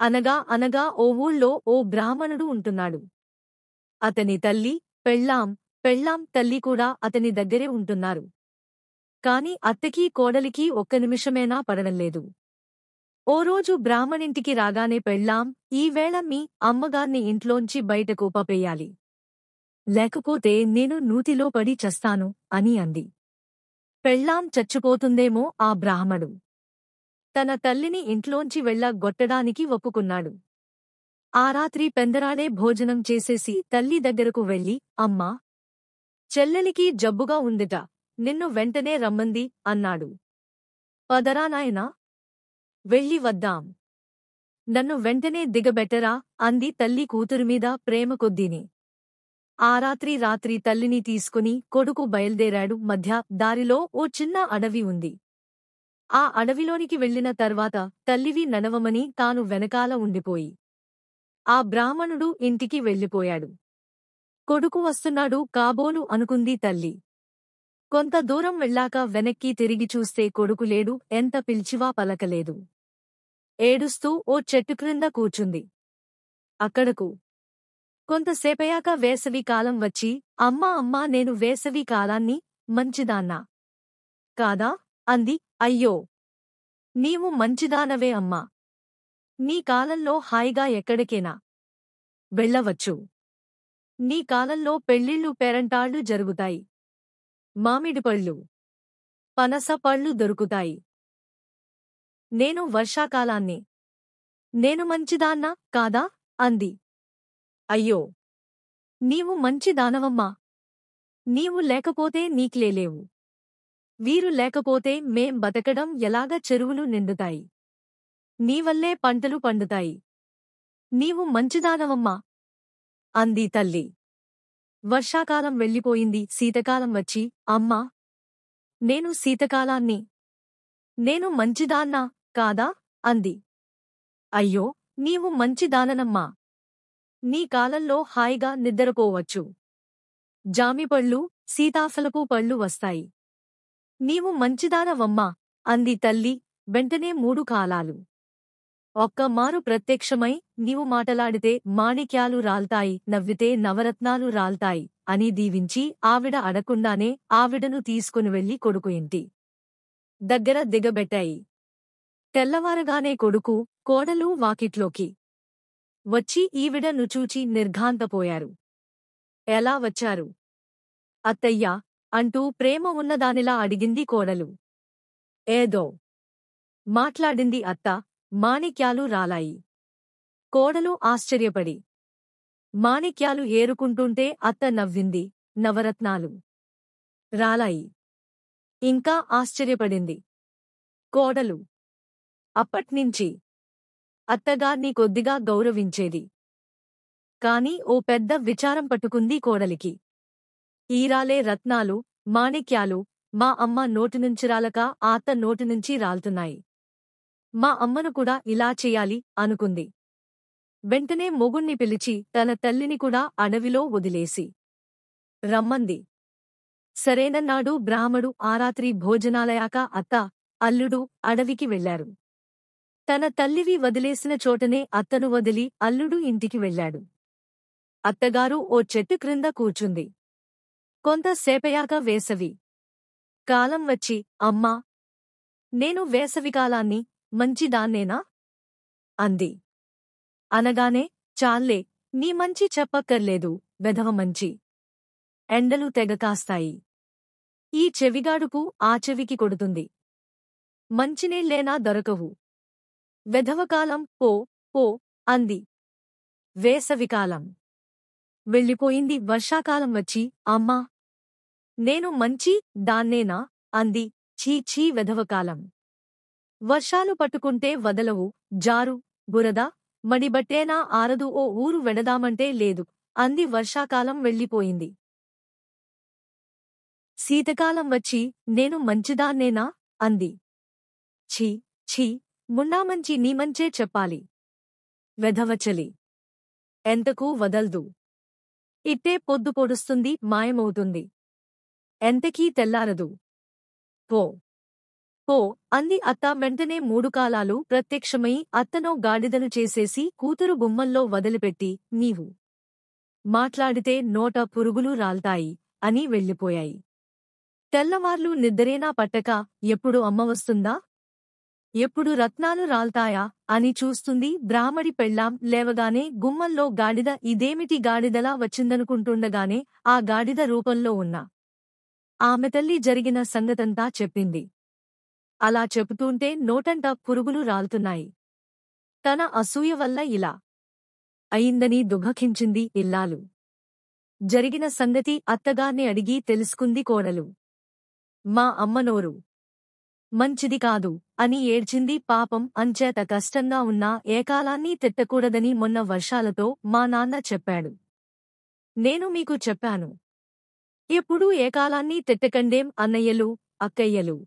అనగా ఓ ఊళ్ళో ఓ బ్రాహ్మణుడు ఉంటున్నాడు. అతని తల్లి, పెళ్ళాం తల్లి కూడా అతని దగ్గరే ఉంటున్నారు. కాని అత్తకీ కోడలికీ ఒక్క నిమిషమేనా పడడంలేదు. ఓ రోజు బ్రాహ్మణింటికి రాగానే పెళ్ళాం, ఈవేళ మీ అమ్మగార్ని ఇంట్లోంచి బయటకు పంపెయ్యాలి. లేకపోతే నేను నూతిలో పడి చస్తాను అని అంది. పెళ్ళాం చచ్చిపోతుందేమో ఆ బ్రాహ్మడు. తన తల్లిని ఇంట్లోంచి వెళ్ళగొట్టడానికి ఒప్పుకున్నాడు. ఆ రాత్రి పెందరాడే భోజనం చేసేసి తల్లి దగ్గరకు వెళ్ళి, అమ్మా! చెల్లెలికి జబ్బుగా ఉందిట, నిన్ను వెంటనే రమ్మంది అన్నాడు. పదరా నాయనా! వెళ్ళి వద్దాం. నన్ను వెంటనే దిగబెట్టరా అంది తల్లి కూతురుమీద ప్రేమ కొద్దీని. ఆ రాత్రి తల్లిని తీసుకుని కొడుకు బయల్దేరాడు. మధ్య దారిలో ఓ చిన్న అడవి ఉంది. ఆ అడవిలోనికి వెళ్ళిన తర్వాత తల్లివి నడవమని తాను వెనకాల ఉండిపోయి ఆ బ్రాహ్మణుడు ఇంటికి వెళ్ళిపోయాడు. కొడుకు వస్తున్నాడు కాబోలు అనుకుంది తల్లి. కొంత దూరం వెళ్ళాక వెనక్కి తిరిగి చూస్తే కొడుకు లేడు. ఎంత పిలిచివా పలకలేదు. ఏడుస్తూ ఓ చెట్టు క్రింద కూర్చుంది. అక్కడకు కొంతసేపయాక వేసవి కాలం వచ్చి, అమ్మా నేను వేసవి కాలాన్ని మంచిదాన్నా కాదా అంది. అయ్యో! నీవు మంచిదానవే అమ్మా! నీ కాలంలో హాయిగా ఎక్కడికేనా వెళ్ళవచ్చు. నీ కాలంలో పెళ్ళిళ్ళు పేరంటాళ్ళు జరుగుతాయి. మామిడిపళ్ళు, పనస పళ్ళు దొరుకుతాయి. నేను వర్షాకాలాన్ని. నేను మంచిదాన్నా కాదా అంది. అయ్యో! నీవు మంచిదానవమ్మా! నీవు లేకపోతే నీక్లేలేవు. వీరు లేకపోతే మేం బతకడం ఎలాగ? చెరువులు నిండుతాయి. నీవల్లే పంటలు పండుతాయి. నీవు మంచిదానవమ్మా! అంది తల్లి. వర్షాకాలం వెళ్ళిపోయింది. శీతకాలం వచ్చి, అమ్మా! నేను శీతకాలాన్ని. నేను మంచిదాన్నా కాదా అంది. అయ్యో! నీవు మంచిదాననమ్మా! నీ కాలంలో హాయిగా నిద్రపోవచ్చు. జామిపళ్ళు, సీతాఫలపు పళ్ళు వస్తాయి. నీవు మంచిదానవమ్మా! అంది తల్లి. వెంటనే 3 కాలాలు ఒక్కమారు ప్రత్యక్షమై, నీవు మాటలాడితే మాణిక్యాలు రాల్తాయి, నవ్వితే నవరత్నాలు రాల్తాయి అని దీవించి ఆవిడ అడగకుండానే ఆవిడను తీసుకుని వెళ్లి కొడుకు ఇంటి దగ్గర దిగబెట్టాయి. తెల్లవారగానే కొడుకు, కోడలు వాకిట్లోకి వచ్చి ఈవిడను చూచి నిర్ఘాంతపోయారు. ఎలా వచ్చారు అత్తయ్యా అంటూ ప్రేమ ఉన్నదానిలా అడిగింది కోడలు. ఏదో మాట్లాడింది అత్త. మాణిక్యాలు రాలాయి. కోడలు ఆశ్చర్యపడి మాణిక్యాలు ఏరుకుంటుంటే అత్త నవ్వింది. నవరత్నాలు రాలాయి. ఇంకా ఆశ్చర్యపడింది కోడలు. అప్పట్నించి అత్తగార్ని కొద్దిగా గౌరవించేది. కాని ఓ పెద్ద విచారం పట్టుకుంది కోడలికి. ఈరాలే రత్నాలు, మాణిక్యాలు మా అమ్మ నోటినుంచి రాలక ఆ అత్త నోటినుంచి రాల్తున్నాయి. మా అమ్మను కూడా ఇలా చెయ్యాలి అనుకుంది. వెంటనే మొగుణ్ణి పిలిచి తన తల్లిని కూడా అడవిలో వదిలేసి రమ్మంది. సరేనన్నాడు బ్రాహ్మడు. ఆ రాత్రి భోజనాలయాక అత్త, అల్లుడు అడవికి వెళ్లారు. తన తల్లివి వదిలేసిన చోటనే అత్తను వదిలి అల్లుడు ఇంటికి వెళ్ళాడు. అత్తగారు ఓ చెట్టు క్రింద కూర్చుంది. కొంతసేపయాక వేసవి కాలం వచ్చి, అమ్మా! నేను వేసవికాలాన్ని మంచిదాన్నేనా అంది. అనగానే, చాల్లే, నీ మంచి చెప్పక్కర్లేదు, వెధవ మంచి. ఎండలు తెగ కాస్తాయి. ఈ చెవిగాడుపు ఆ చెవికి కొడుతుంది. మంచినీళ్ళేనా దొరకవు. వెధవకాలం పో అంది. వేసవికాలం వెళ్ళిపోయింది. వర్షాకాలం వచ్చి, అమ్మా! నేను మంచి దాన్నేనా అంది. ఛీ వెధవకాలం. వర్షాలు పట్టుకుంటే వదలవు, జారు, బురద, మడిబట్టేనా ఆరదు. ఓ ఊరు వెడదామంటే లేదు అంది. వర్షాకాలం వెళ్ళిపోయింది. శీతకాలం వచ్చి, నేను మంచిదాన్నేనా అంది. ఛీ ముండామంచి నీమంచే చెప్పాలి. వెధవచలి ఎంతకూ వదల్దు. ఇట్టే పొద్దు పొడుస్తుంది, మాయమవుతుంది. ఎంతకీ తెల్లారదు. పో పో అంది అత్త. వెంటనే 3 కాలాలు ప్రత్యక్షమై అత్తనో గాడిదను చేసేసి కూతురు గుమ్మంలో వదిలిపెట్టి, నీవు మాట్లాడితే నోట పురుగులు రాల్తాయి అని వెళ్ళిపోయాయి. తెల్లవార్లు నిద్దరేనా పట్టక ఎప్పుడు అమ్మ వస్తుందా, ఎప్పుడు రత్నాలు రాల్తాయా అని చూస్తుంది. బ్రాహ్మడి పెళ్ళాం లేవగానే గుమ్మంలో గాడిద. ఇదేమిటి గాడిదలా వచ్చిందనుకుంటుండగానే ఆ గాడిద రూపంలో ఉన్న ఆమె తల్లి జరిగిన సంగతంతా చెప్పింది. అలా చెబుతూంటే నోటంట పురుగులు రాల్తున్నాయి. తన అసూయ వల్ల ఇలా అయిందని దుఃఖించింది ఇల్లాలు. జరిగిన సంగతి అత్తగార్ని అడిగి తెలుసుకుంది కోడలు. మా అమ్మ నోరు మంచిది కాదు అని ఏడ్చింది. పాపం, అంచేత కష్టంగా ఉన్నా ఏకాలాన్ని తిట్టకూడదని మొన్న వర్షాలతో మా నాన్న చెప్పాడు. నేను మీకు చెప్పాను, ఎప్పుడూ ఏకాలాన్ని తిట్టకండేం అన్నయ్యలు, అక్కయ్యలు.